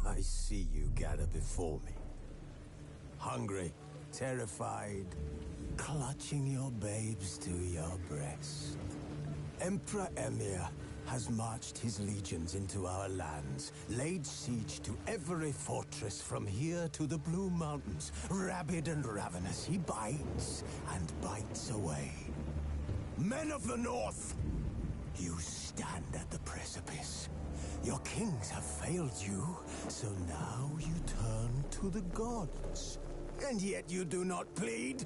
I see you gather before me. Hungry, terrified, clutching your babes to your breast. Emperor Emir has marched his legions into our lands, laid siege to every fortress from here to the Blue Mountains. Rabid and ravenous, he bites and bites away. Men of the North, you stand at the precipice. Your kings have failed you, so now you turn to the gods. And yet you do not plead.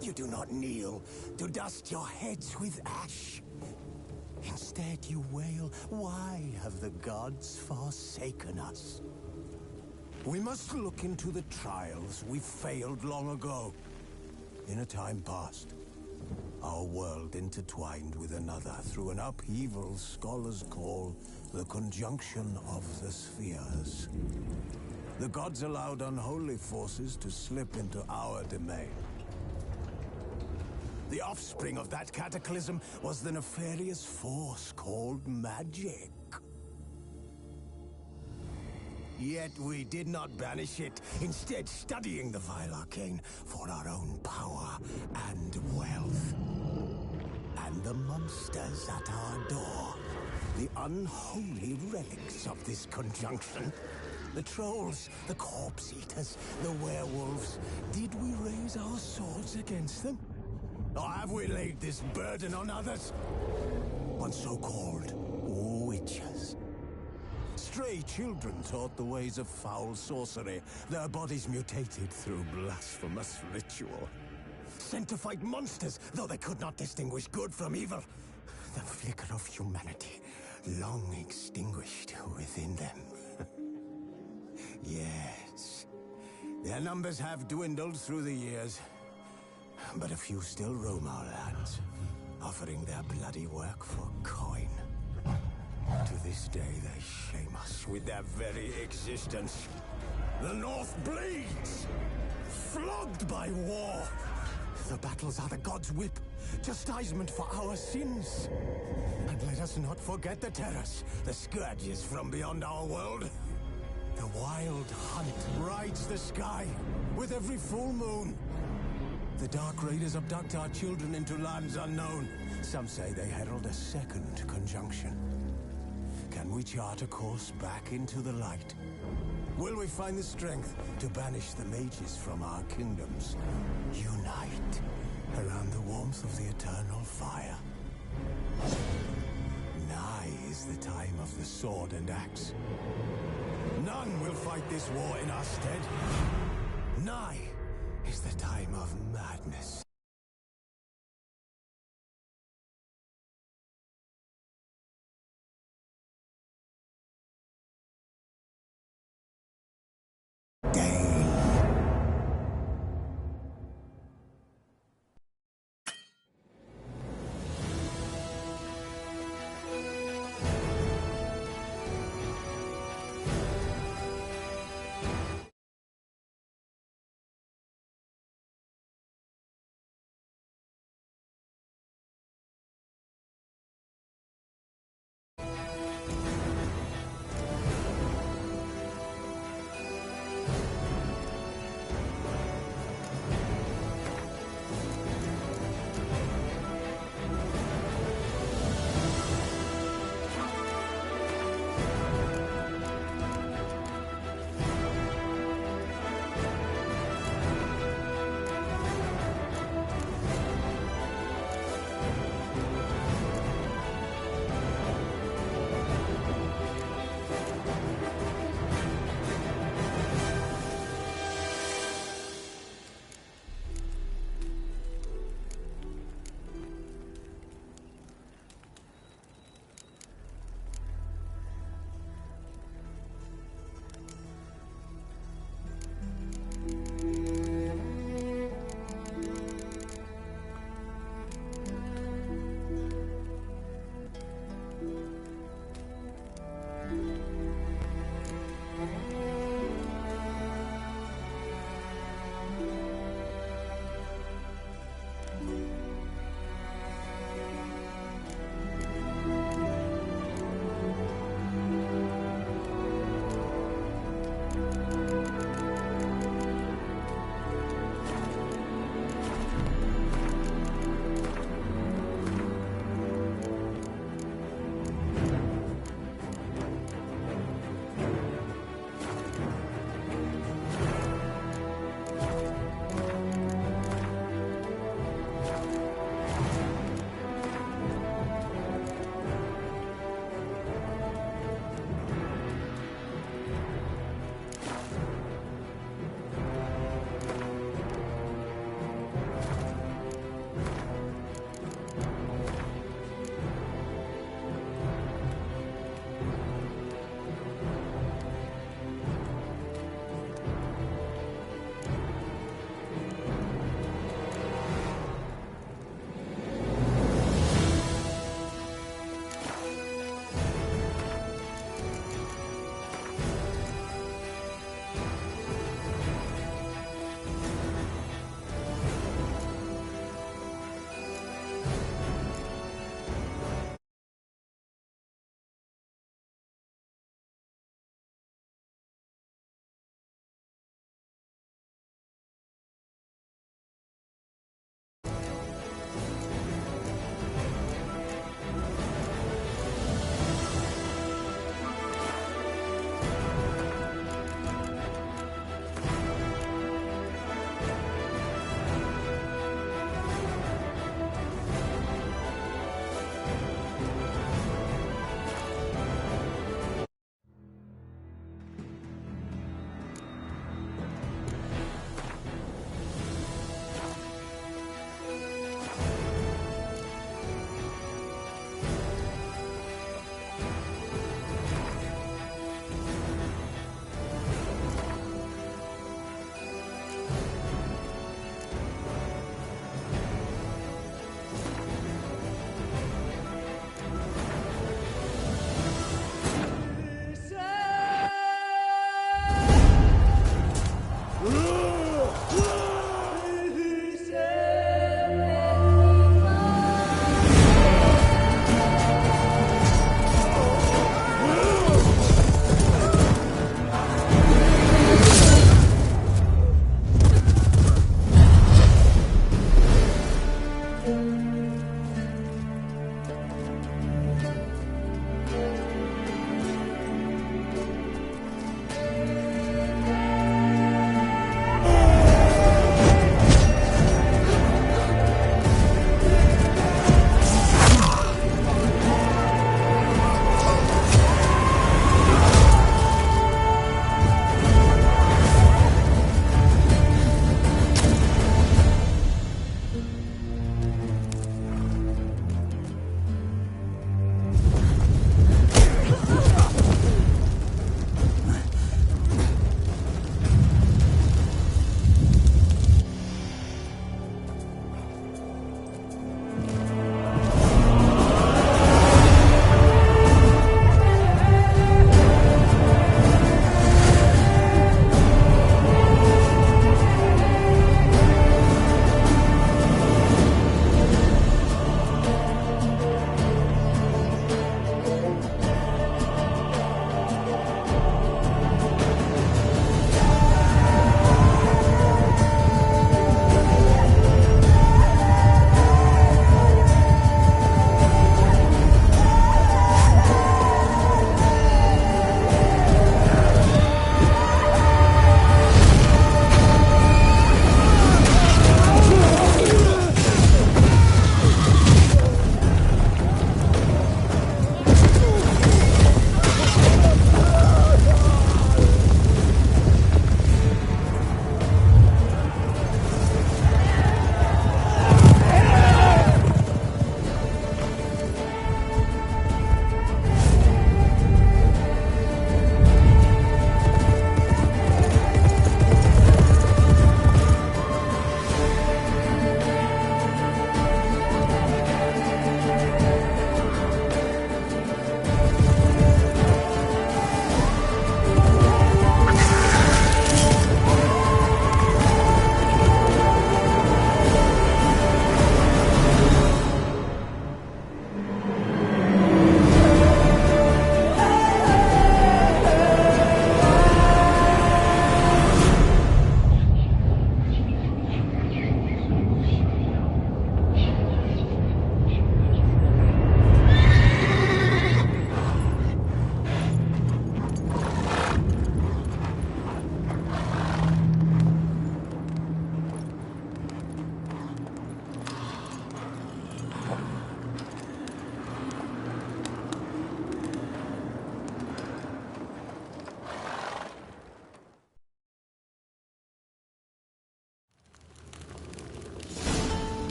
You do not kneel to dust your heads with ash. Instead you wail, why have the gods forsaken us? We must look into the trials we failed long ago. In a time past, our world intertwined with another through an upheaval scholars call the conjunction of the spheres. The gods allowed unholy forces to slip into our domain. The offspring of that cataclysm was the nefarious force called magic. Yet we did not banish it, instead studying the vile arcane for our own power and wealth. And the monsters at our door, the unholy relics of this conjunction. The trolls, the corpse eaters, the werewolves. Did we raise our swords against them? Or have we laid this burden on others? On so-called witches. Stray children taught the ways of foul sorcery, their bodies mutated through blasphemous ritual. Sent to fight monsters, though they could not distinguish good from evil. The flicker of humanity, long extinguished within them. Yes, their numbers have dwindled through the years. But a few still roam our lands, offering their bloody work for coin. To this day, they shame us with their very existence. The North bleeds, flogged by war. The battles are the gods' whip, chastisement for our sins. And let us not forget the terrors, the scourges from beyond our world. The wild hunt rides the sky with every full moon. The Dark Raiders abduct our children into lands unknown. Some say they herald a second conjunction. Can we chart a course back into the light? Will we find the strength to banish the mages from our kingdoms? Unite around the warmth of the eternal fire. Nigh is the time of the sword and axe. None will fight this war in our stead. Nigh is the time of madness.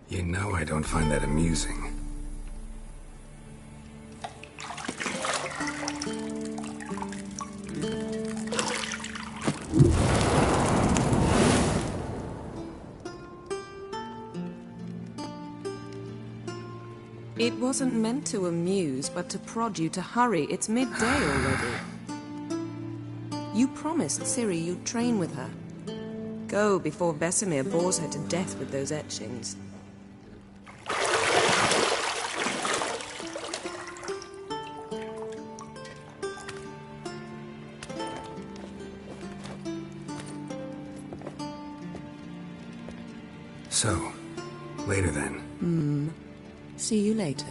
You know I don't find that amusing. It wasn't meant to amuse, but to prod you to hurry. It's midday already. You promised Ciri you'd train with her. Go before Vesemir bores her to death with those etchings. So, later then. See you later.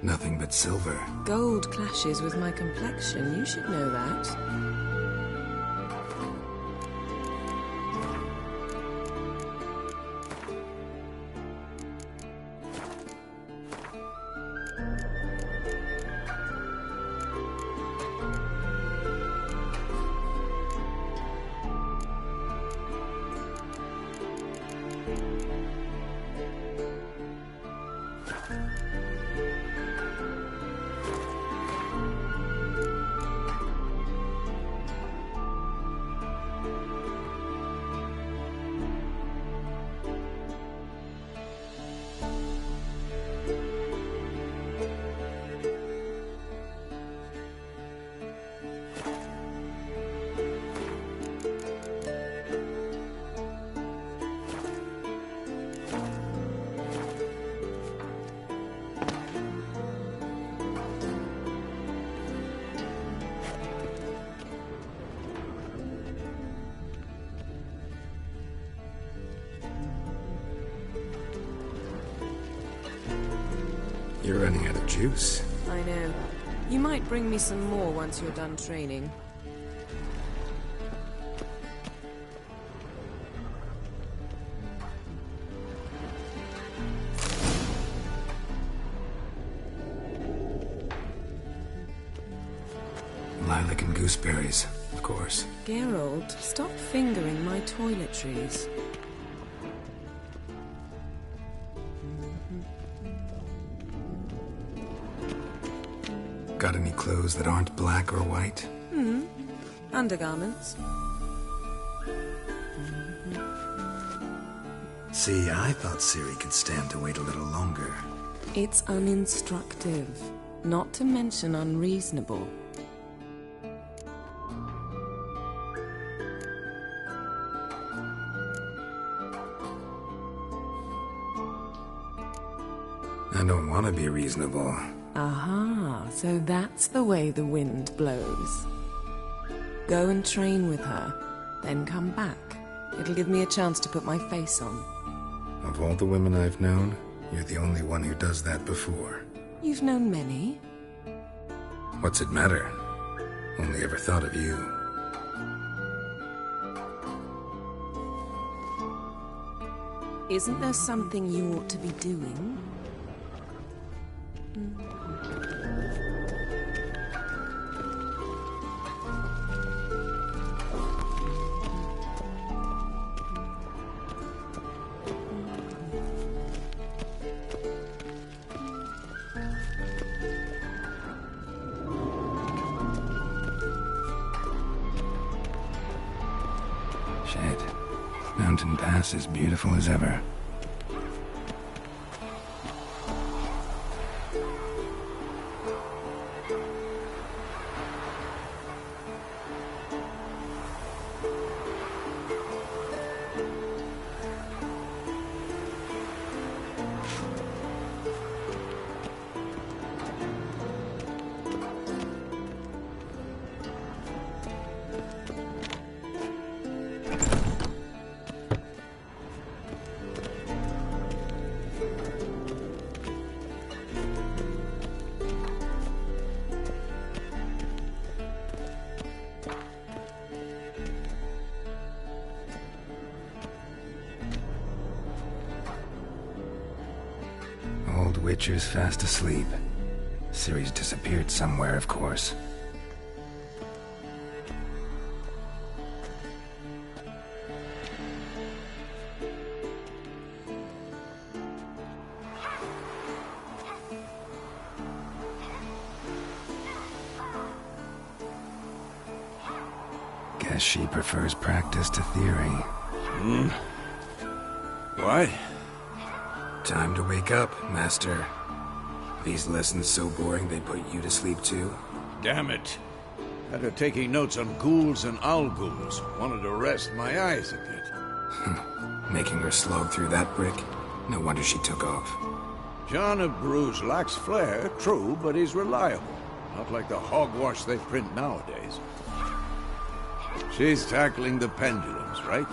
Nothing but silver. Gold clashes with my complexion. You should know that. You're running out of juice. I know. You might bring me some more once you're done training. Lilac and gooseberries, of course. Geralt, stop fingering my toiletries. Got any clothes that aren't black or white? Undergarments. See, I thought Ciri could stand to wait a little longer. It's uninstructive, not to mention unreasonable. I don't want to be reasonable. Aha, so that's the way the wind blows. Go and train with her, then come back. It'll give me a chance to put my face on. Of all the women I've known, you're the only one who does that before. You've known many. What's it matter? Only ever thought of you. Isn't there something you ought to be doing? Shit. Mountain Pass is beautiful as ever. Old Witcher's fast asleep. Ciri's disappeared somewhere, of course. Guess she prefers practice to theory. What? Time to wake up, Master. These lessons so boring they put you to sleep too? Damn it. Had her taking notes on ghouls and owl-ghouls. Wanted to rest my eyes a bit. Making her slog through that brick? No wonder she took off. John of Bruges lacks flair, true, but he's reliable. Not like the hogwash they print nowadays. She's tackling the pendulums, right?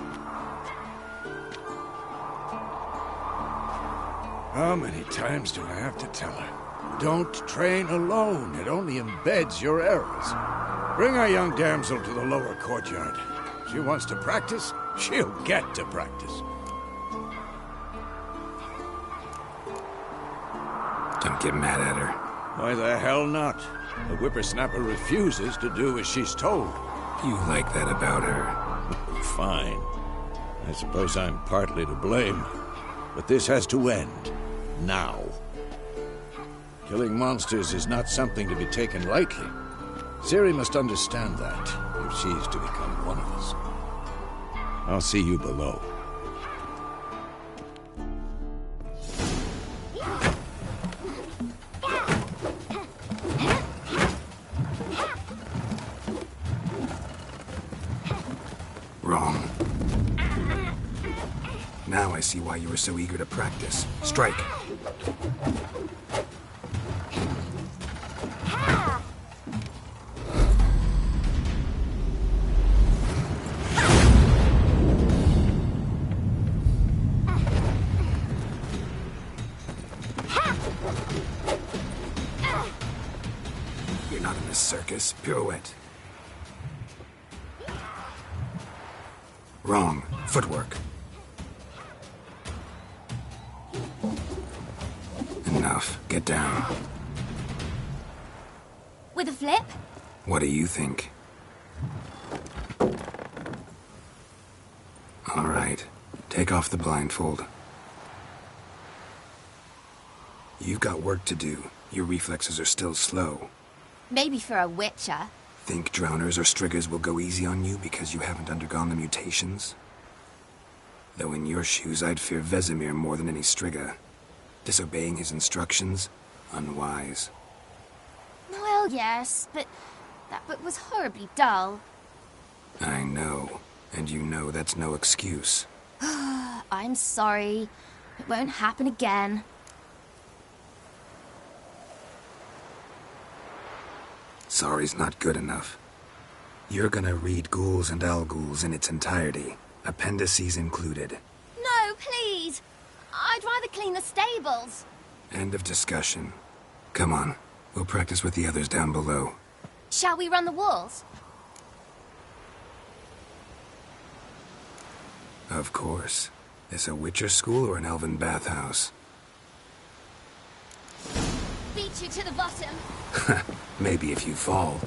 How many times do I have to tell her? Don't train alone. It only embeds your errors. Bring our young damsel to the lower courtyard. She wants to practice, she'll get to practice. Don't get mad at her. Why the hell not? The whippersnapper refuses to do as she's told. You like that about her? Fine. I suppose I'm partly to blame. But this has to end. Now. Killing monsters is not something to be taken lightly. Ciri must understand that, if she's to become one of us. I'll see you below. Wrong. Now I see why you were so eager to practice. Strike. You're not in this circus. Pirouette. Wrong. Footwork. Enough. Get down. With a flip? What do you think? All right. Take off the blindfold. You've got work to do. Your reflexes are still slow. Maybe for a witcher. Think drowners or striggers will go easy on you because you haven't undergone the mutations? Though in your shoes, I'd fear Vesemir more than any strigger. Disobeying his instructions? Unwise. Well, yes, but that book was horribly dull. I know. And you know that's no excuse. I'm sorry. It won't happen again. Sorry's not good enough. You're gonna read Ghouls and Owl-Ghouls in its entirety, appendices included. No, please! I'd rather clean the stables. End of discussion. Come on, we'll practice with the others down below. Shall we run the walls? Of course. This a Witcher school or an elven bathhouse? Beat you to the bottom. Maybe if you fall.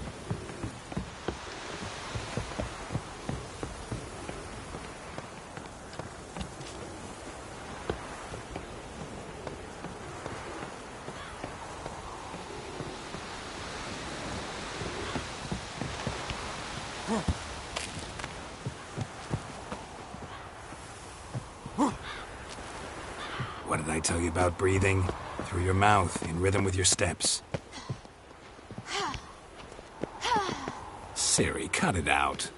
What did I tell you about breathing? Through your mouth, in rhythm with your steps. Ciri, cut it out.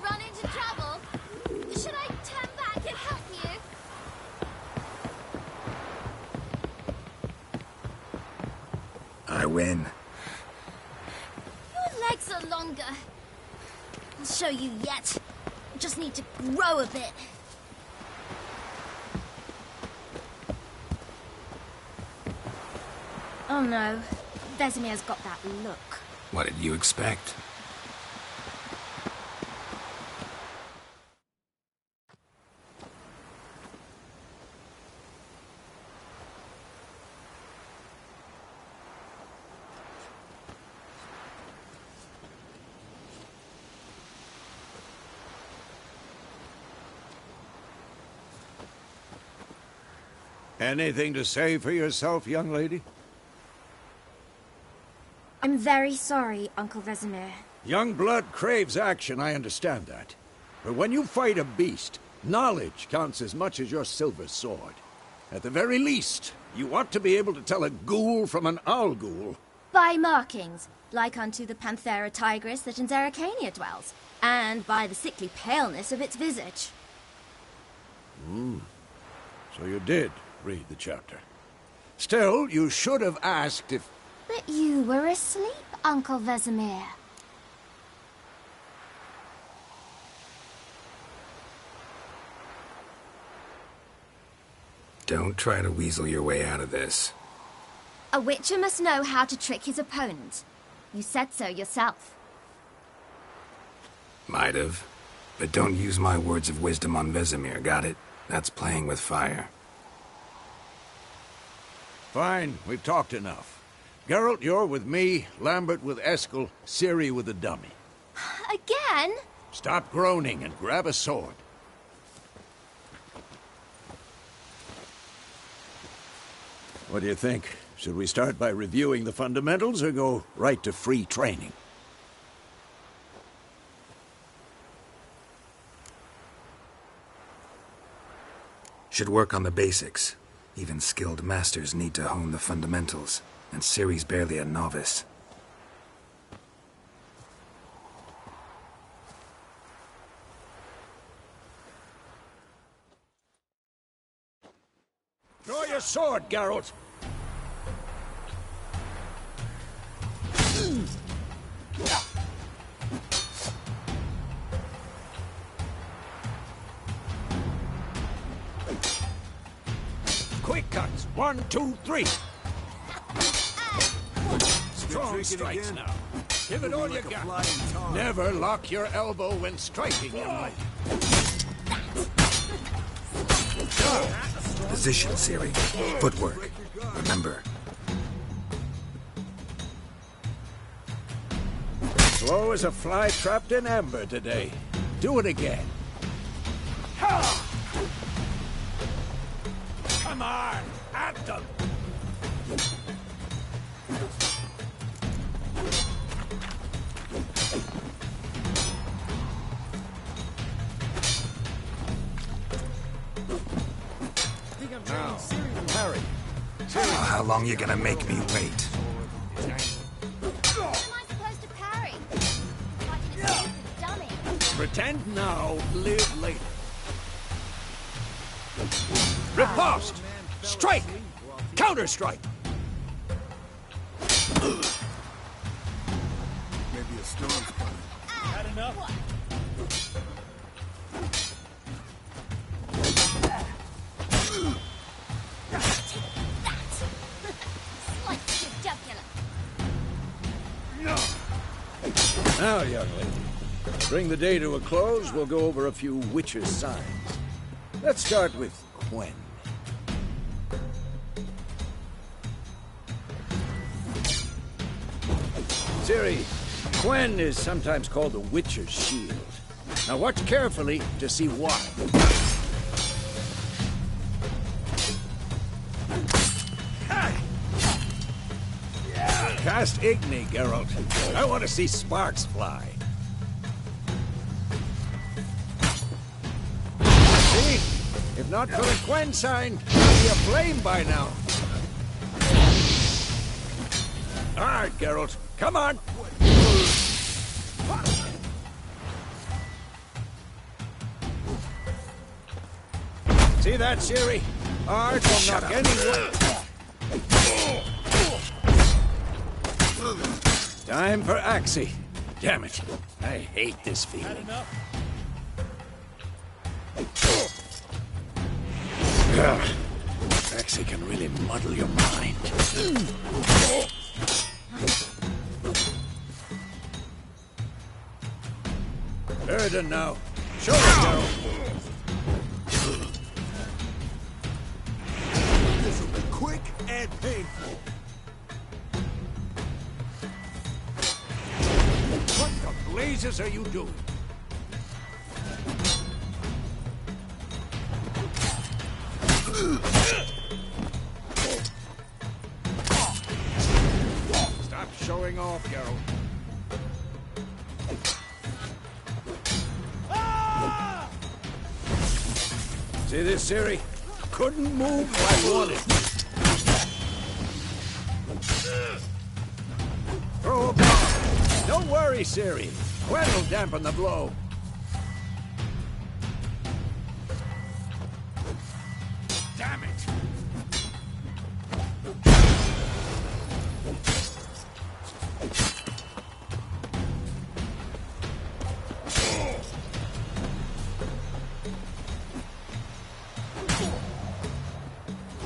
Run into trouble? Should I turn back and help you? I win. Your legs are longer. I'll show you yet. Just need to grow a bit. Oh no, Vesemir's got that look. What did you expect? Anything to say for yourself, young lady? I'm very sorry, Uncle Vesemir. Young blood craves action, I understand that. But when you fight a beast, knowledge counts as much as your silver sword. At the very least, you ought to be able to tell a ghoul from an owl ghoul. By markings, like unto the Panthera tigris that in Zerrikania dwells, and by the sickly paleness of its visage. So you did read the chapter. Still, you should have asked if... But you were asleep, Uncle Vesemir. Don't try to weasel your way out of this. A witcher must know how to trick his opponent. You said so yourself. Might have. But don't use my words of wisdom on Vesemir, got it? That's playing with fire. Fine, we've talked enough. Geralt, you're with me, Lambert with Eskel, Ciri with the dummy. Again? Stop groaning and grab a sword. What do you think? Should we start by reviewing the fundamentals or go right to free training? Should work on the basics. Even skilled masters need to hone the fundamentals, and Ciri's barely a novice. Draw your sword, Geralt! Quick cuts! 1, 2, 3! Strong strikes now. Give it all you got. Never lock your elbow when striking, young lady. Position, Ciri. Footwork. Remember. Slow as a fly trapped in amber today. Do it again. Come on, at them! Now, Harry. How long you gonna make me wait? What am I supposed to parry? Fighting a stupid dummy. Pretend now, live later. Riposte! Strike! Counter-strike! Maybe a storm's coming. Had enough? Slice your jugular. Now, young lady, to bring the day to a close, we'll go over a few witches' signs. Let's start with Quen. Ciri, Quen is sometimes called the Witcher's Shield. Now watch carefully to see why. Cast Igni, Geralt. I want to see sparks fly. See? If not for the Quen sign, I'd be aflame by now. All right, Geralt. Come on! See that, Ciri? Art will knock anyone. Time for Axie. Damn it. I hate this Had feeling. enough? Axie can really muddle your mind. Erden now. Show us, Geralt. This will be quick and painful. What the blazes are you doing? Stop showing off, Geralt. See this, Ciri? Couldn't move if I wanted. Throw a bomb. Don't worry, Ciri. Quen will dampen the blow. Damn it!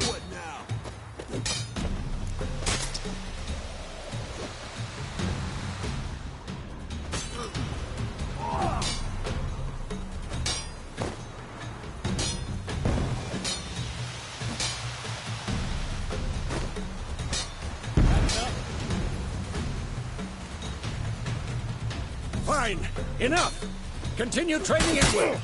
What now? Fine. Enough. Continue training at will.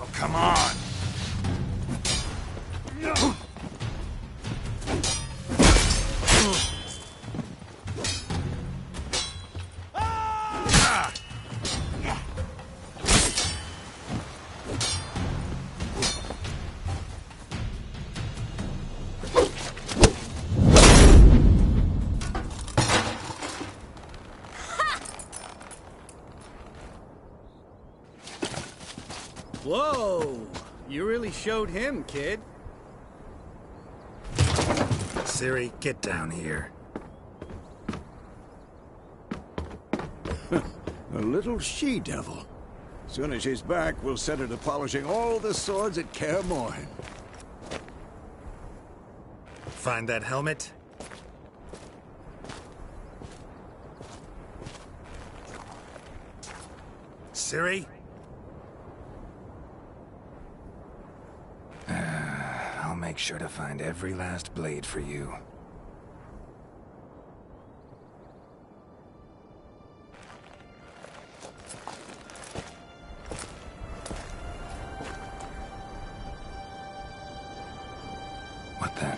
Oh, come on. Whoa! You really showed him, kid. Ciri, get down here. A little she-devil. Soon as she's back, we'll set her to polishing all the swords at Kaer Morhen. Find that helmet? Ciri? I'll make sure to find every last blade for you. What the?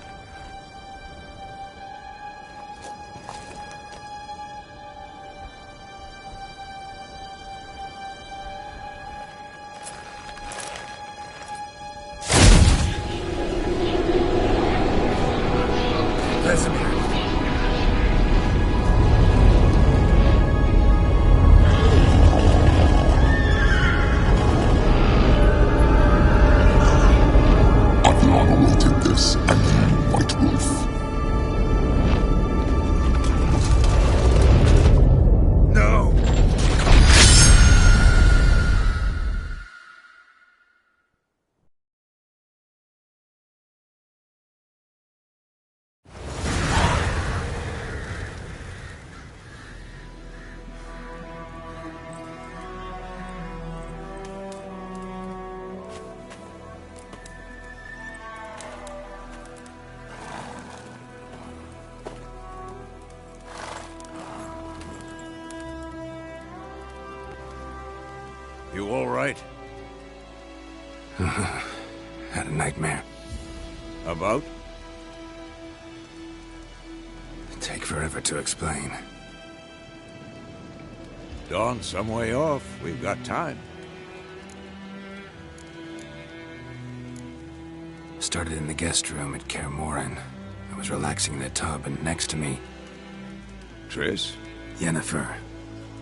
You all right? Had a nightmare. About? Take forever to explain. Dawn's some way off. We've got time. Started in the guest room at Kaer Morhen. I was relaxing in a tub, and next to me... Triss? Yennefer.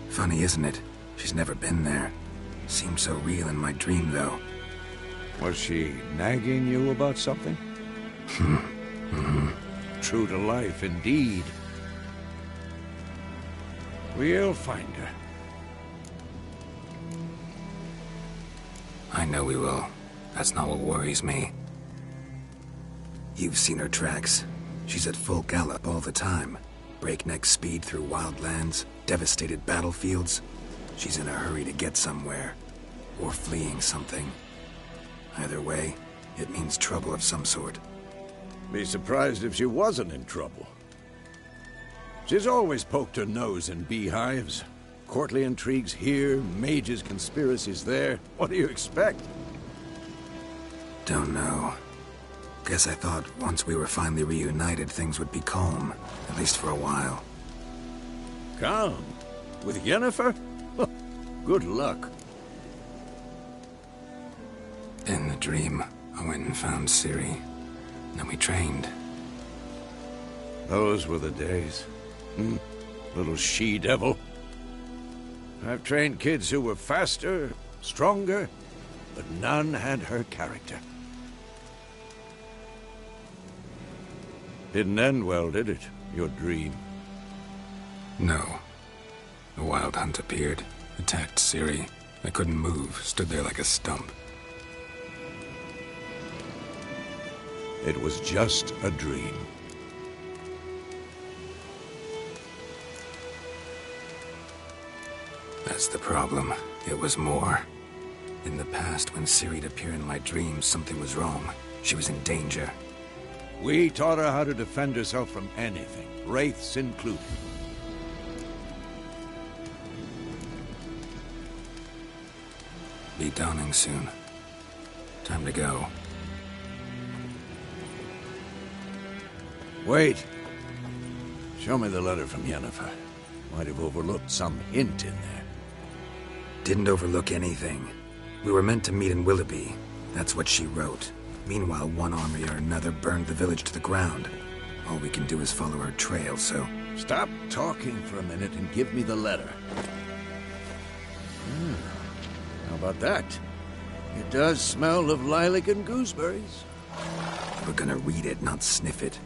Funny, isn't it? She's never been there. Seemed so real in my dream, though. Was she nagging you about something? True to life, indeed. We'll find her. I know we will. That's not what worries me. You've seen her tracks. She's at full gallop all the time. Breakneck speed through wildlands, devastated battlefields. She's in a hurry to get somewhere. Or fleeing something. Either way, it means trouble of some sort. Be surprised if she wasn't in trouble. She's always poked her nose in beehives. Courtly intrigues here, mages' conspiracies there. What do you expect? Don't know. Guess I thought once we were finally reunited, things would be calm. At least for a while. Calm? With Yennefer? Good luck. In the dream, I went and found Ciri. Then we trained. Those were the days. Little she-devil. I've trained kids who were faster, stronger, but none had her character. Didn't end well, did it? Your dream? No. A wild hunt appeared, attacked Ciri. I couldn't move, stood there like a stump. It was just a dream. That's the problem. It was more. In the past, when Ciri'd appear in my dreams, something was wrong. She was in danger. We taught her how to defend herself from anything, wraiths included. Be dawning soon. Time to go. Wait. Show me the letter from Yennefer. Might have overlooked some hint in there. Didn't overlook anything. We were meant to meet in Willoughby. That's what she wrote. Meanwhile, one army or another burned the village to the ground. All we can do is follow her trail, so... Stop talking for a minute and give me the letter. How about that? It does smell of lilac and gooseberries. We're gonna read it, not sniff it.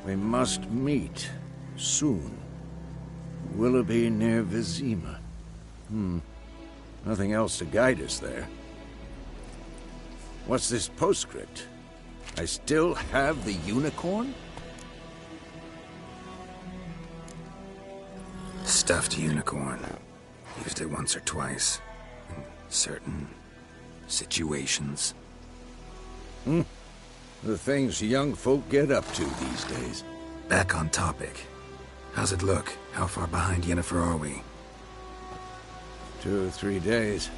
We must meet. Soon. Willoughby near Vizima. Nothing else to guide us there. What's this postscript? I still have the unicorn? Stuffed unicorn. Used it once or twice. In certain situations. The things young folk get up to these days. Back on topic. How's it look? How far behind Yennefer are we? 2 or 3 days.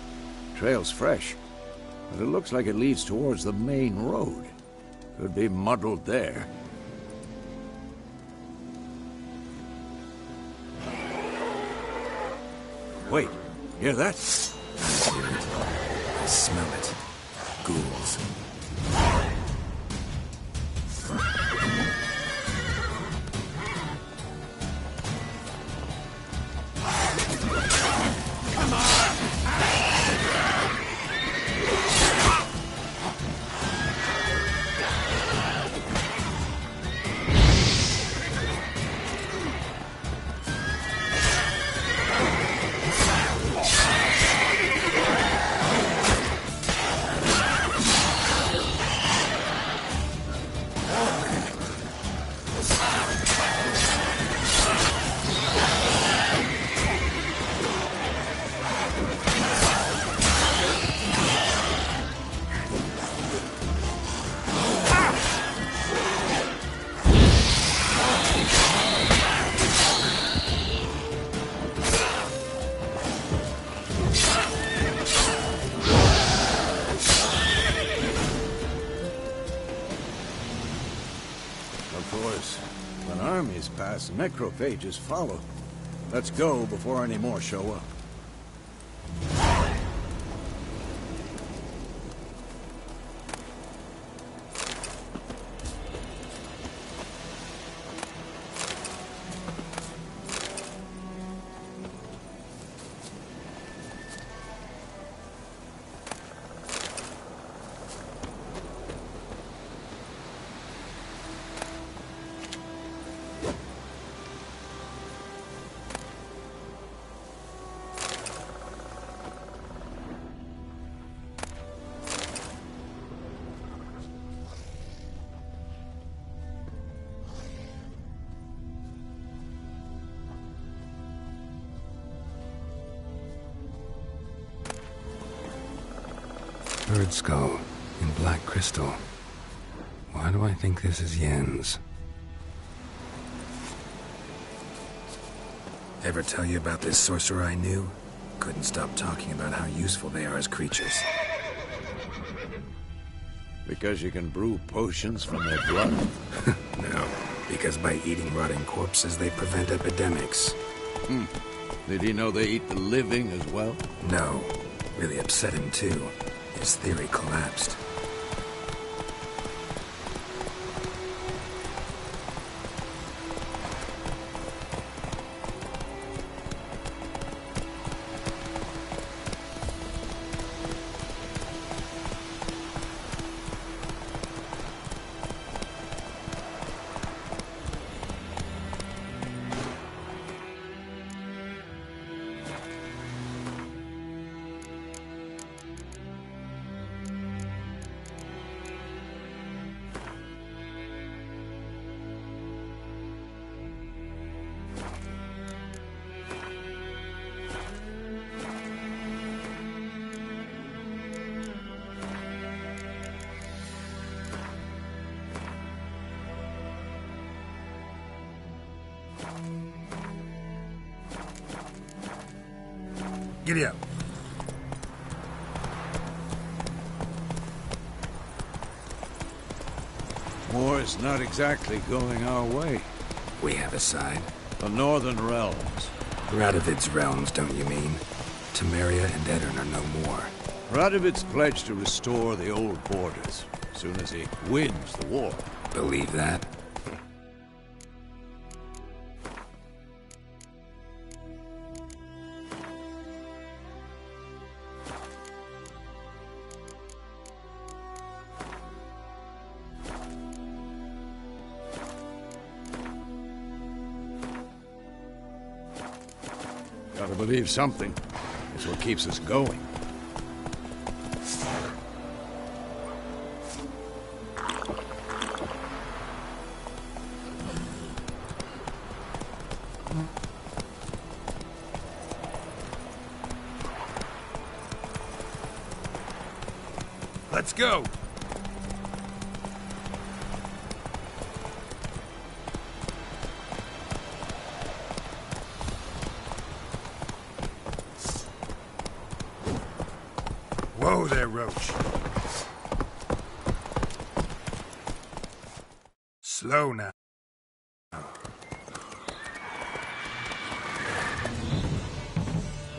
Trail's fresh. But it looks like it leads towards the main road. Could be muddled there. Wait, hear that? I hear it. I smell it. Ghouls. this pass, necrophages follow. Let's go before any more show up. Bird skull in black crystal. Why do I think this is Yen's? Ever tell you about this sorcerer I knew? Couldn't stop talking about how useful they are as creatures. Because you can brew potions from their blood? No, because by eating rotting corpses, they prevent epidemics. Did he know they eat the living as well? No. Really upset him, too. His theory collapsed. Giddy up. War is not exactly going our way. We have a side. The Northern Realms. Radovid's realms, don't you mean? Temeria and Edirn are no more. Radovid's pledged to restore the old borders, as soon as he wins the war. Believe that? Gotta believe something. It's what keeps us going. Let's go! Whoa there, Roach. Slow now.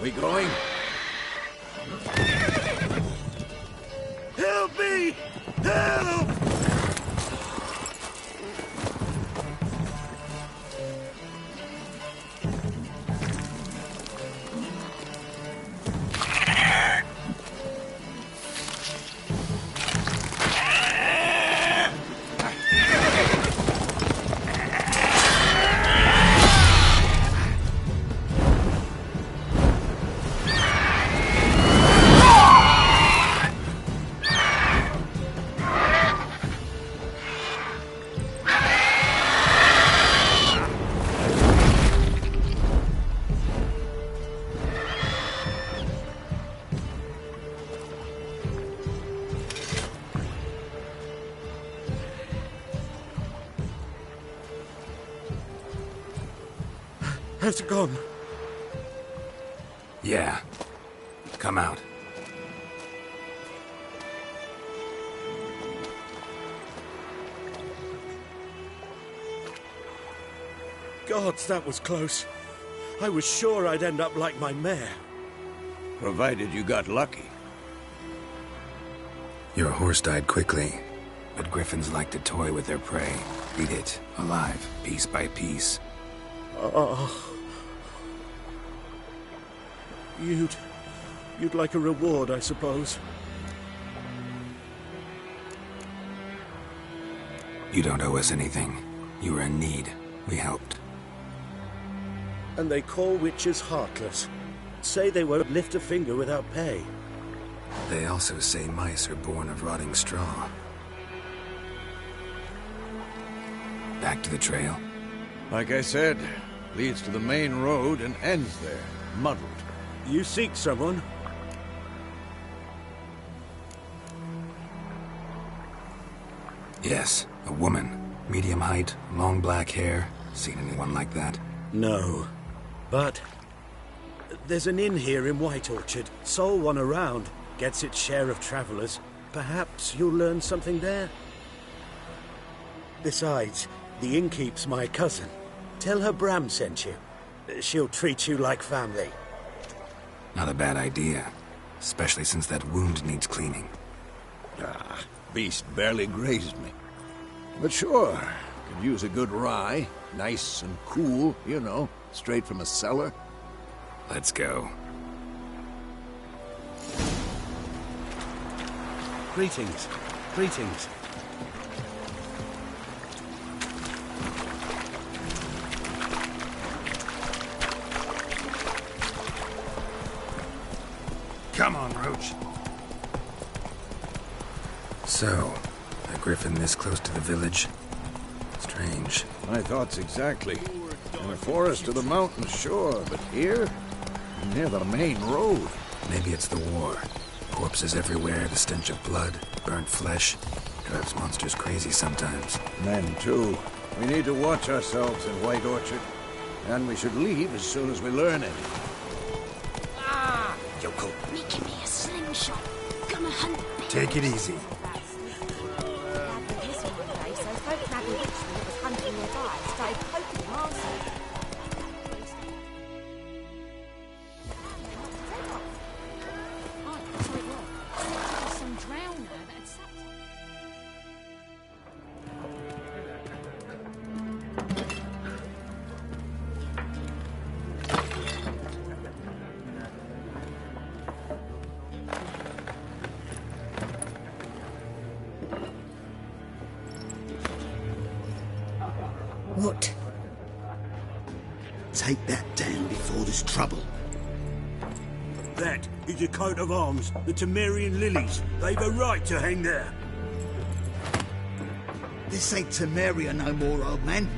We going? Help me! Help! Has it gone? Yeah. Come out. Gods, that was close. I was sure I'd end up like my mare. Provided you got lucky. Your horse died quickly, but griffins like to toy with their prey. Eat it, alive, piece by piece. You'd like a reward, I suppose. You don't owe us anything. You were in need. We helped. And they call witches heartless. Say they won't lift a finger without pay. They also say mice are born of rotting straw. Back to the trail? Like I said, leads to the main road and ends there, muddled. You seek someone? Yes, a woman. Medium height, long black hair. Seen anyone like that? No. But there's an inn here in White Orchard. Sole one around. Gets its share of travelers. Perhaps you'll learn something there. Besides, the innkeep's my cousin. Tell her Bram sent you. She'll treat you like family. Not a bad idea. Especially since that wound needs cleaning. Beast barely grazed me. But sure, could use a good rye. Nice and cool, you know, straight from a cellar. Let's go. Greetings. Greetings. Come on, Roach. So, a griffin this close to the village? Strange. My thoughts exactly. In the forest or the mountains, sure, but here? Near the main road. Maybe it's the war. Corpses everywhere, the stench of blood, burnt flesh. Drives monsters crazy sometimes. Men, too. We need to watch ourselves in White Orchard. And we should leave as soon as we learn it. Yoko, Give me a slingshot. Gonna hunt. take it easy. What? Take that down before there's trouble. That is a coat of arms, the Temerian lilies. They've a right to hang there. This ain't Temeria no more, old man.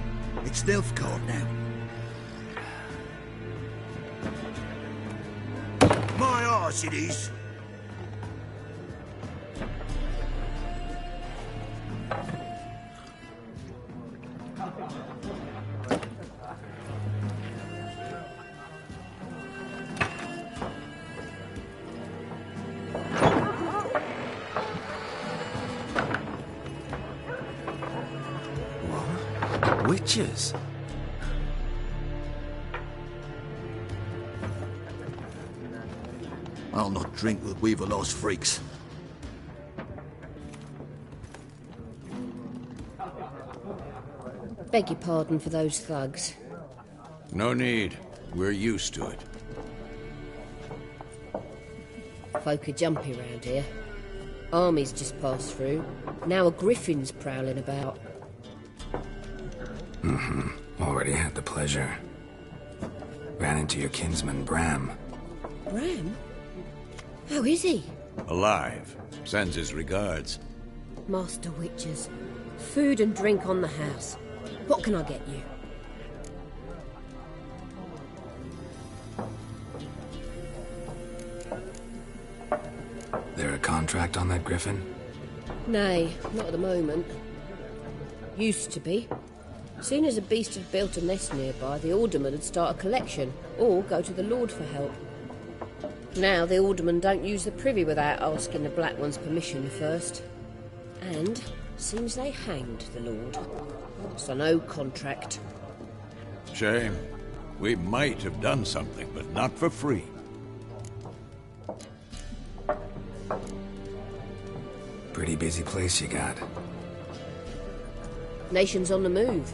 It's Nilfgaard now. My arse it is. Witches? I'll not drink with Weaverlost freaks. Beg your pardon for those thugs. No need. We're used to it. Folk are jumpy round here. Armies just passed through. Now a griffin's prowling about. Already had the pleasure. Ran into your kinsman, Bram. Bram? How is he? Alive. Sends his regards. Master Witches. Food and drink on the house. What can I get you? There a contract on that griffin? Nay, not at the moment. Used to be. Soon as a beast had built a nest nearby, the alderman would start a collection, or go to the Lord for help. Now the aldermen don't use the privy without asking the Black One's permission first. And seems they hanged the Lord. So no contract. Shame. We might have done something, but not for free. Pretty busy place you got. Nations on the move.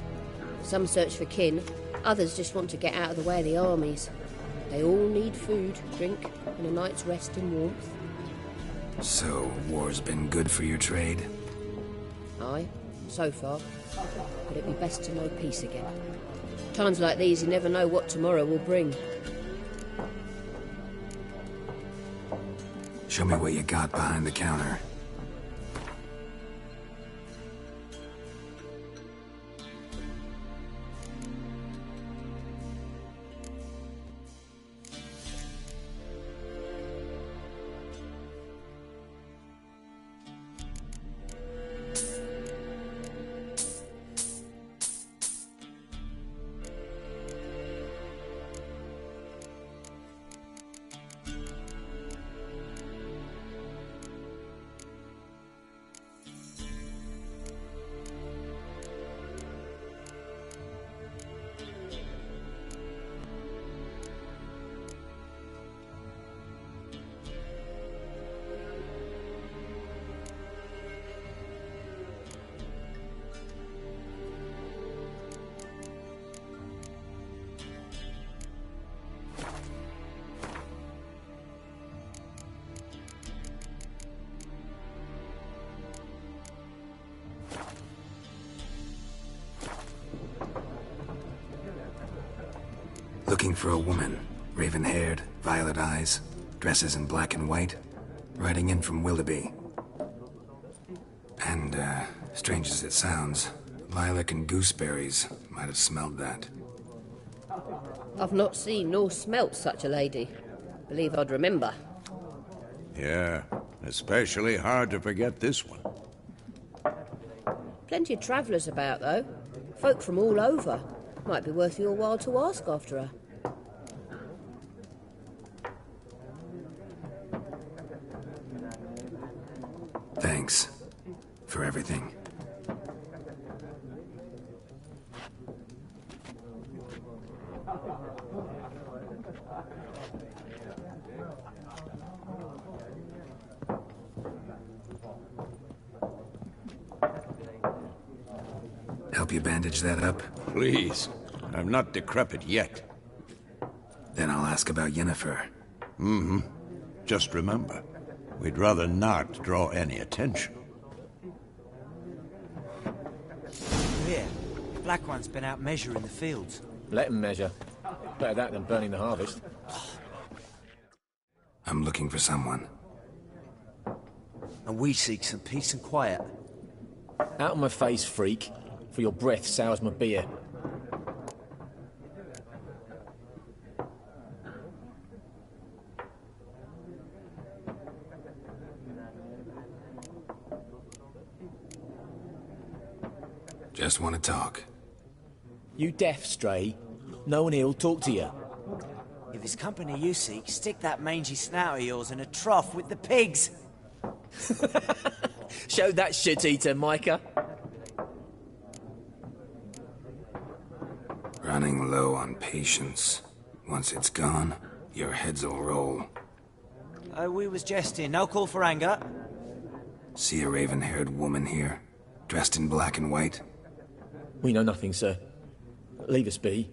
Some search for kin, others just want to get out of the way of the armies. They all need food, drink, and a night's rest and warmth. So, war's been good for your trade? Aye, so far. But it'd be best to know peace again. Times like these, you never know what tomorrow will bring. Show me what you got behind the counter. Looking for a woman. Raven-haired, violet eyes, dresses in black and white. Riding in from Willoughby. And, strange as it sounds, lilac and gooseberries might have smelled that. I've not seen nor smelt such a lady. Believe I'd remember. Yeah, especially hard to forget this one. Plenty of travellers about, though. Folk from all over. Might be worth your while to ask after her. Thanks for everything. Help you bandage that up? Please. I'm not decrepit yet. Then I'll ask about Yennefer. Mm-hmm. Just remember, we'd rather not draw any attention. Here, Black One's been out measuring the fields. Let him measure. Better that than burning the harvest. I'm looking for someone. And we seek some peace and quiet. Out of my face, freak. For your breath sours my beer. Just want to talk. You deaf, Stray? No one here'll talk to you. If it's company you seek, stick that mangy snout of yours in a trough with the pigs. Show that shit-eater, Micah. Running low on patience. Once it's gone, your heads'll roll. Oh, we was jesting. No call for anger. See a raven-haired woman here, dressed in black and white? We know nothing, sir. Leave us be.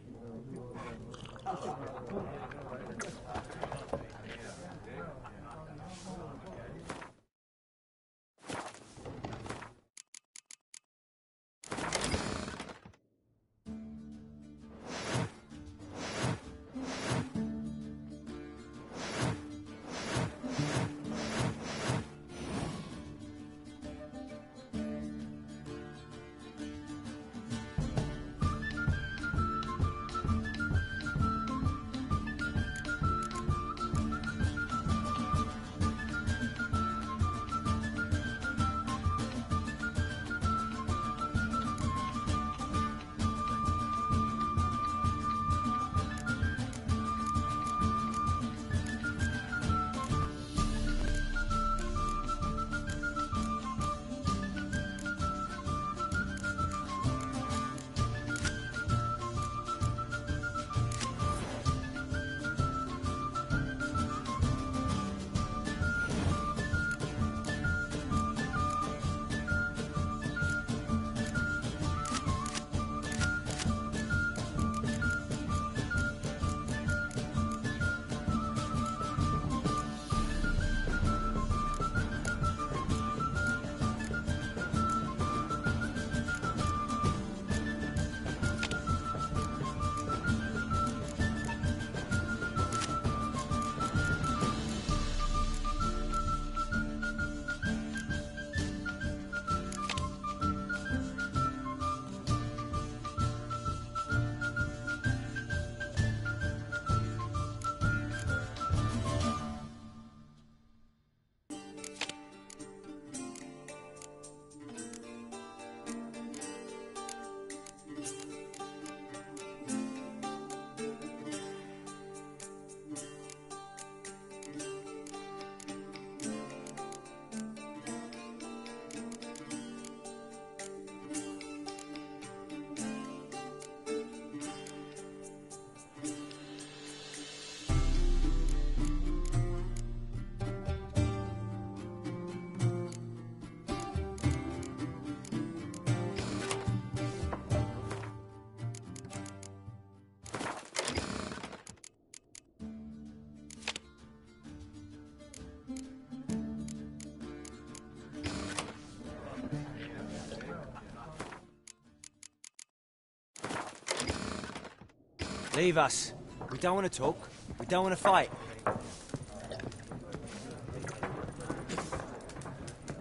Leave us. We don't want to talk. We don't want to fight.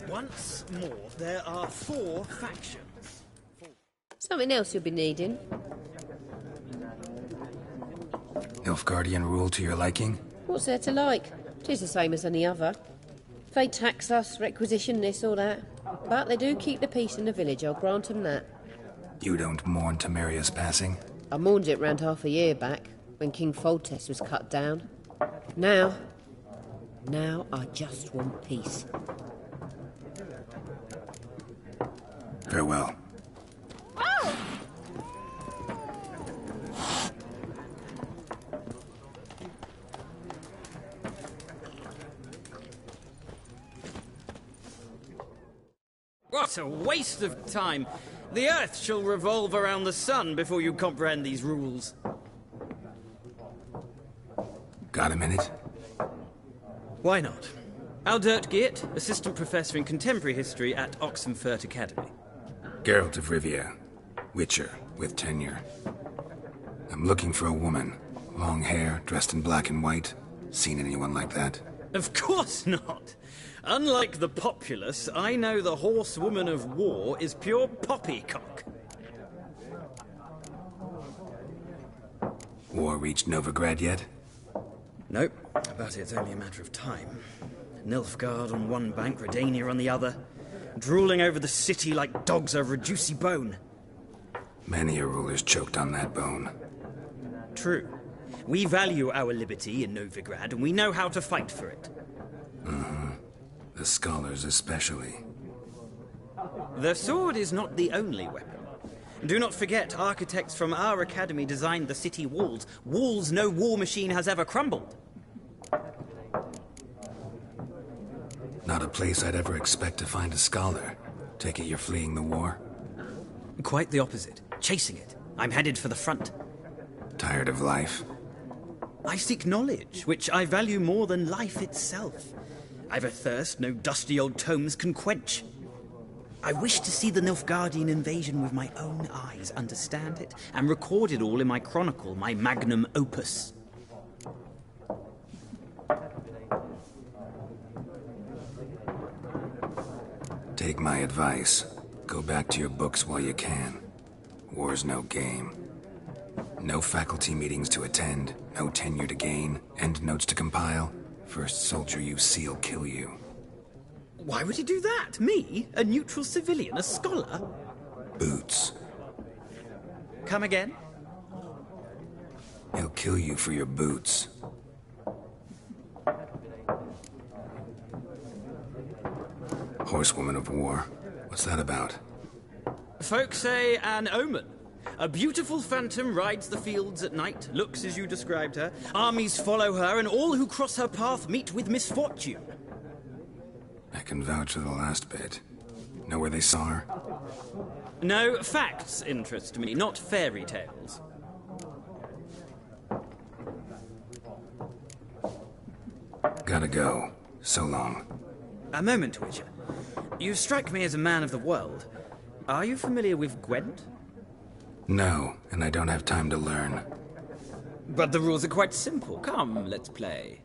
Once more, there are 4 factions. Something else you'll be needing. Nilfgaardian rule to your liking? What's there to like? 'Tis the same as any other. They tax us, requisition this or that. But they do keep the peace in the village, I'll grant 'em that. You don't mourn Temeria's passing? I mourned it round half a year back, when King Foltest was cut down. Now I just want peace. Farewell. What a waste of time! The Earth shall revolve around the sun before you comprehend these rules. Got a minute? Why not? Aldert Geert, Assistant Professor in Contemporary History at Oxenfurt Academy. Geralt of Rivia. Witcher, with tenure. I'm looking for a woman. Long hair, dressed in black and white. Seen anyone like that? Of course not! Unlike the populace, I know the horsewoman of war is pure poppycock. War reached Novigrad yet? Nope, but it's only a matter of time. Nilfgaard on one bank, Redania on the other, drooling over the city like dogs over a juicy bone. Many a ruler's choked on that bone. True. We value our liberty in Novigrad, and we know how to fight for it. The scholars especially. The sword is not the only weapon. Do not forget, architects from our academy designed the city walls. Walls no war machine has ever crumbled. Not a place I'd ever expect to find a scholar. Take it you're fleeing the war? Quite the opposite. Chasing it. I'm headed for the front. Tired of life? I seek knowledge, which I value more than life itself. I've a thirst no dusty old tomes can quench. I wish to see the Nilfgaardian invasion with my own eyes, understand it, and record it all in my chronicle, my magnum opus. Take my advice. Go back to your books while you can. War's no game. No faculty meetings to attend, no tenure to gain, end notes to compile. First soldier you see will kill you. Why would he do that? Me? A neutral civilian? A scholar? Boots. Come again? He'll kill you for your boots. Horsewoman of war. What's that about? Folk say an omen. A beautiful phantom rides the fields at night, looks as you described her. Armies follow her, and all who cross her path meet with misfortune. I can vouch for the last bit. Know where they saw her? No, facts interest me, not fairy tales. Gotta go. So long. A moment, Witcher. You strike me as a man of the world. Are you familiar with Gwent? No, and I don't have time to learn. But the rules are quite simple. Come, let's play.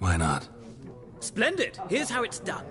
Why not? Splendid! Here's how it's done.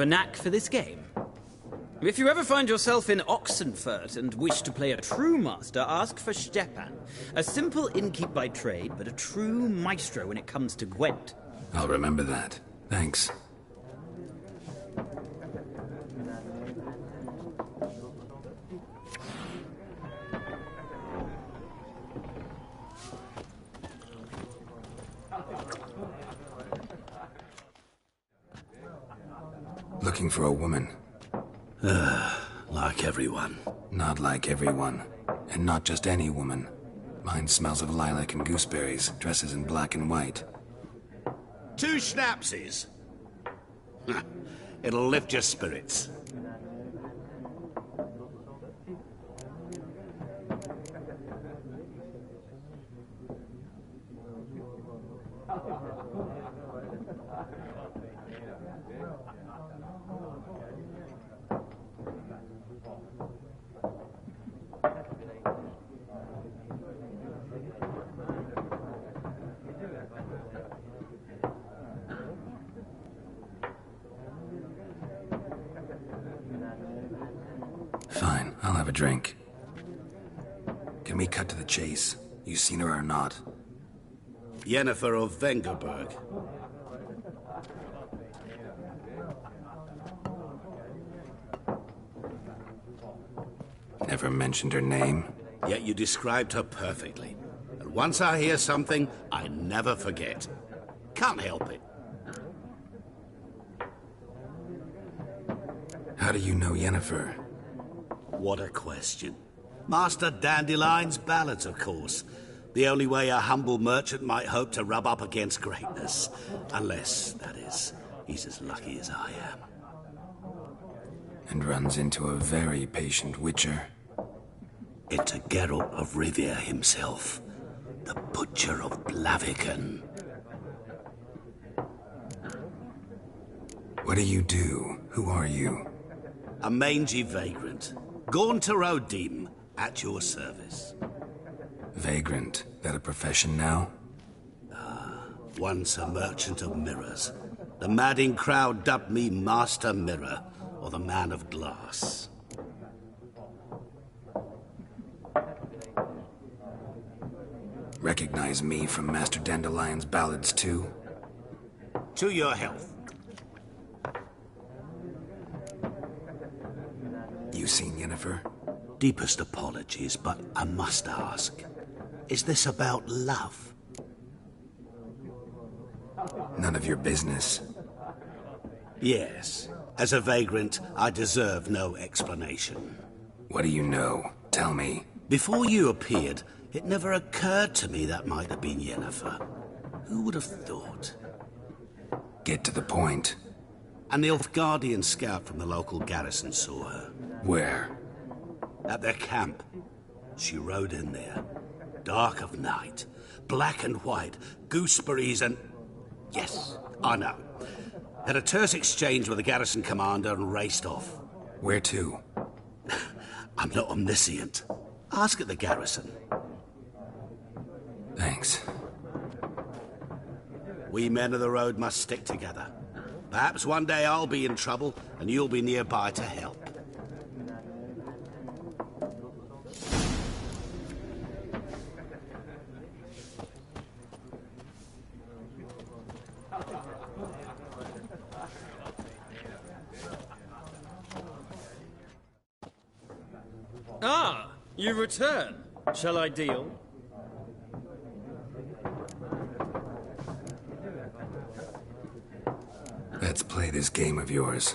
a knack for this game. If you ever find yourself in Oxenfurt and wish to play a true master, ask for Stepan. A simple innkeep by trade, but a true maestro when it comes to Gwent. I'll remember that. Thanks. Looking for a woman. Like everyone. Not like everyone. And not just any woman. Mine smells of lilac and gooseberries, dresses in black and white. 2 schnapsies. It'll lift your spirits. Fine, I'll have a drink. Can we cut to the chase? You seen her or not? Yennefer of Vengerberg. Never mentioned her name? Yet you described her perfectly. And once I hear something, I never forget. Can't help it. How do you know Yennefer? What a question. Master Dandelion's ballads, of course. The only way a humble merchant might hope to rub up against greatness. Unless, that is, he's as lucky as I am. And runs into a very patient witcher. It's a Geralt of Rivia himself. The Butcher of Blaviken. What do you do? Who are you? A mangy vagrant. Gaunter Odim, at your service. Vagrant. That a profession now? Once a merchant of mirrors. The madding crowd dubbed me Master Mirror, or the Man of Glass. Recognize me from Master Dandelion's ballads too? To your health. You seen Yennefer? Deepest apologies, but I must ask. Is this about love? None of your business. Yes. As a vagrant, I deserve no explanation. What do you know? Tell me. Before you appeared, it never occurred to me that might have been Yennefer. Who would have thought? Get to the point. An Nilfgaardian scout from the local garrison saw her. Where? At their camp. She rode in there. Dark of night. Black and white. Gooseberries and... Yes, I know. Had a terse exchange with the garrison commander and raced off. Where to? I'm not omniscient. Ask at the garrison. Thanks. We men of the road must stick together. Perhaps one day I'll be in trouble and you'll be nearby to help. Ah, you return. Shall I deal? Let's play this game of yours.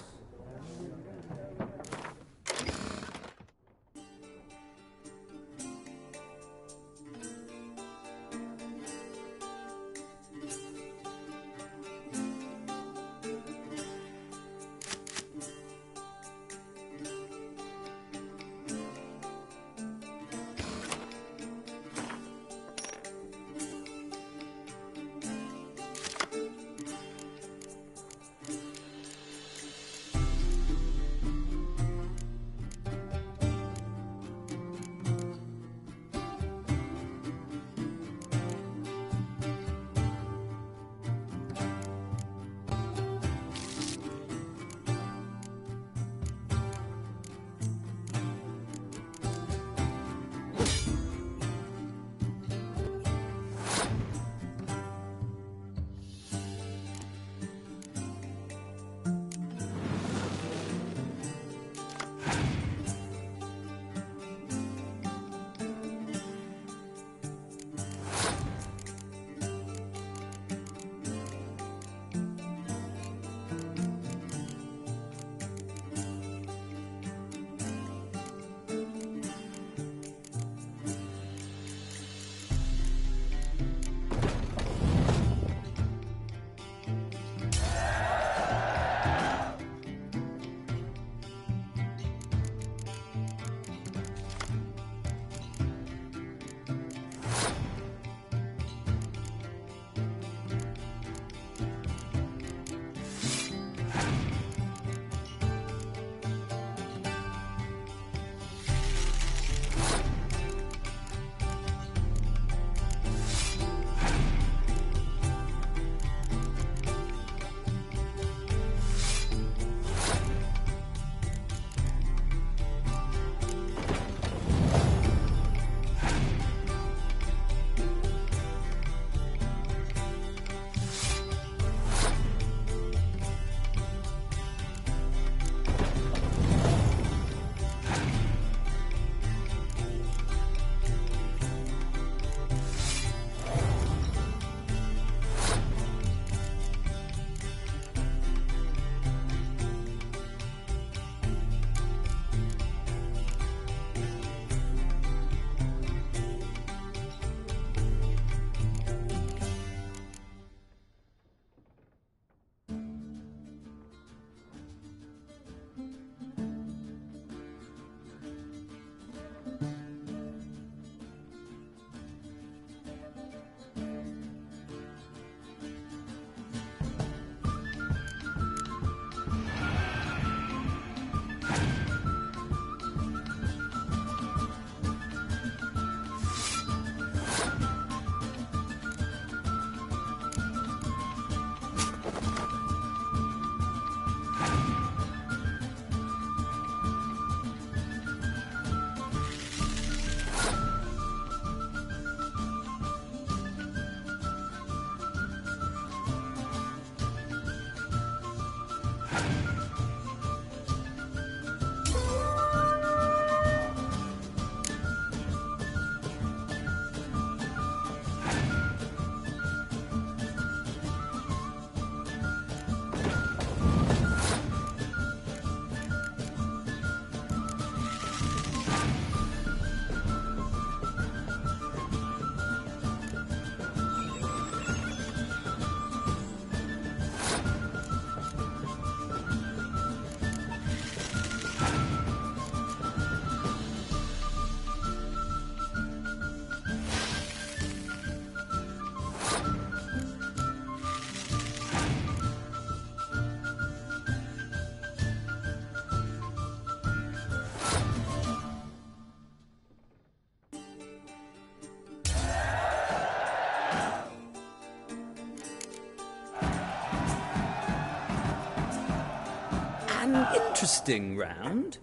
interesting round.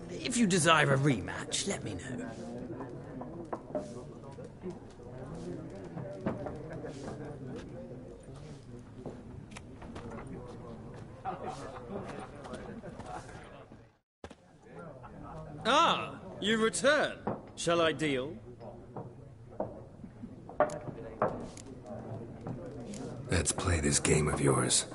If you desire a rematch, let me know. Ah, you return. Shall I deal? Let's play this game of yours.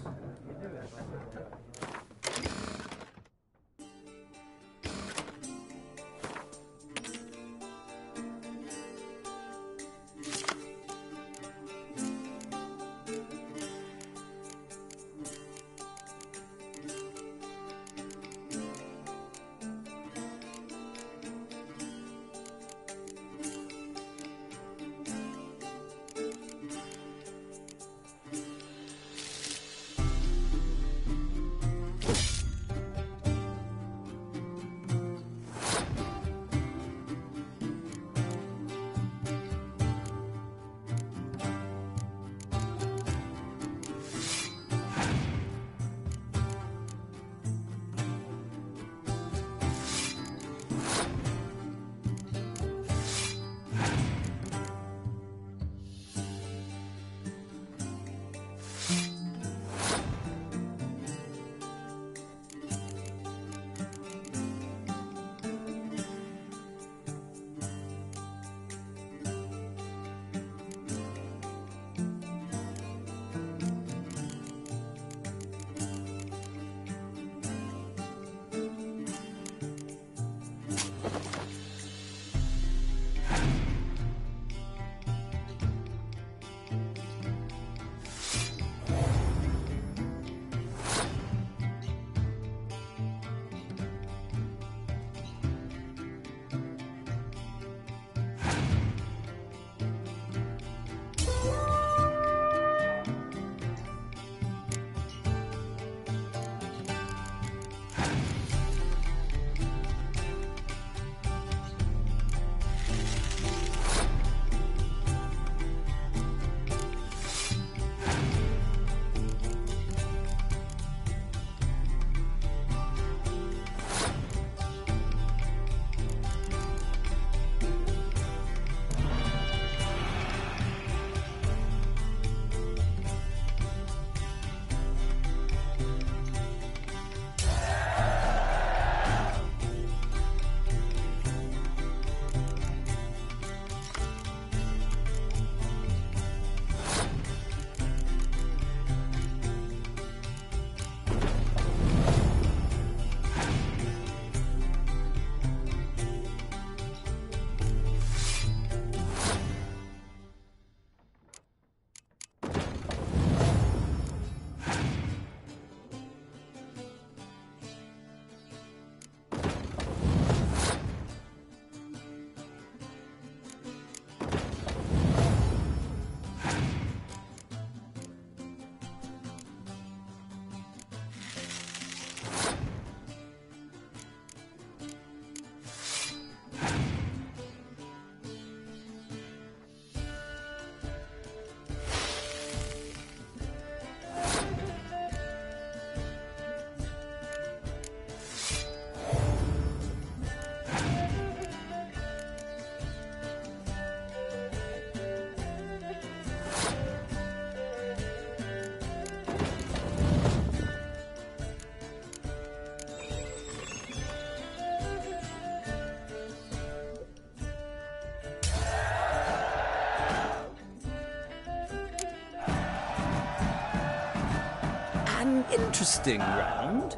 An interesting round.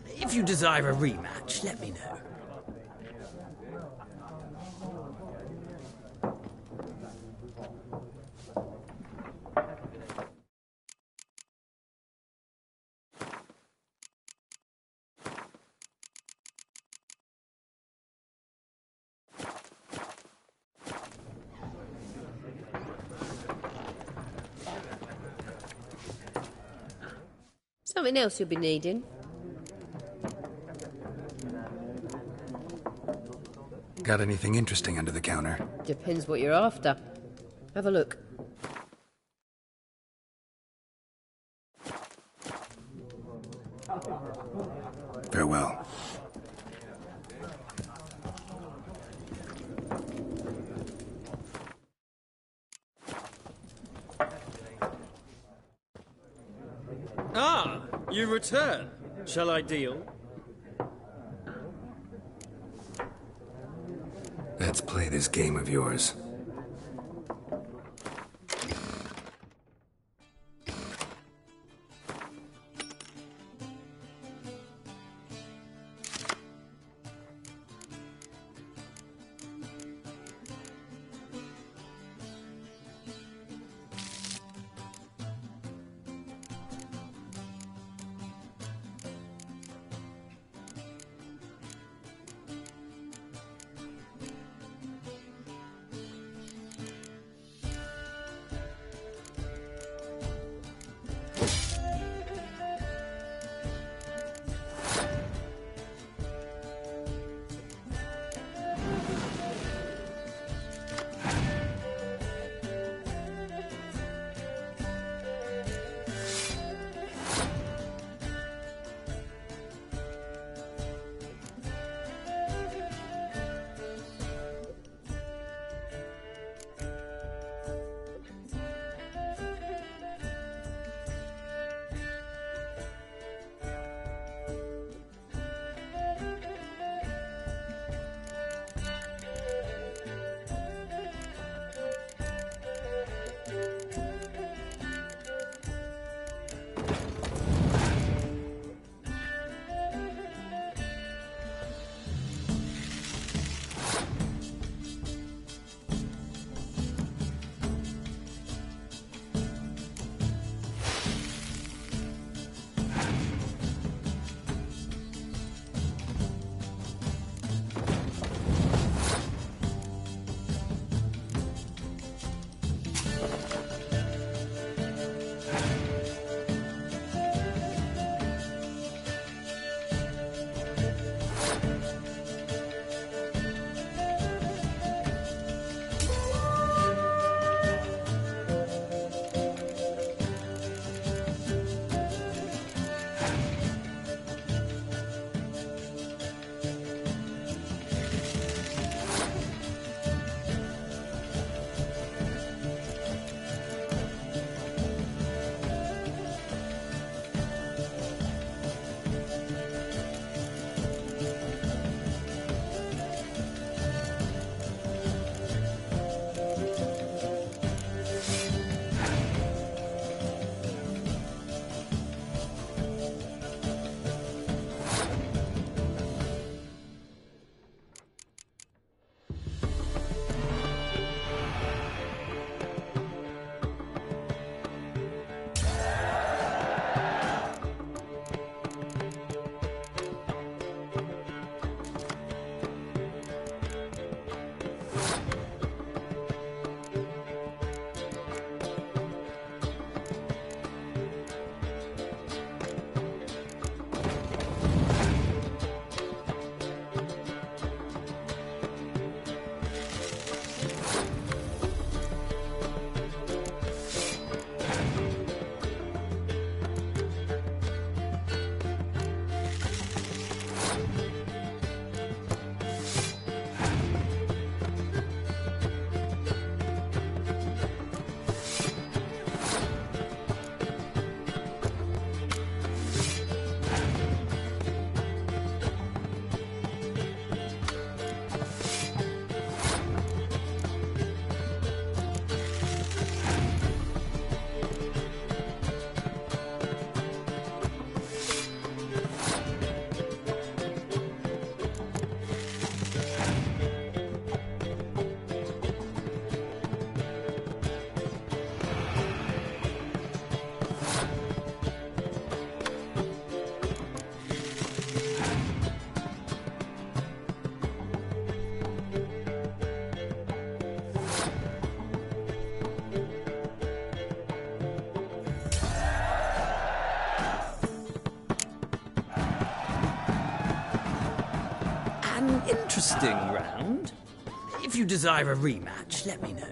If you desire a rematch, let me know. Something else you'll be needing? Got anything interesting under the counter? Depends what you're after. Have a look. Farewell. Aha! You return. Shall I deal? Let's play this game of yours. An interesting round. If you desire a rematch, let me know.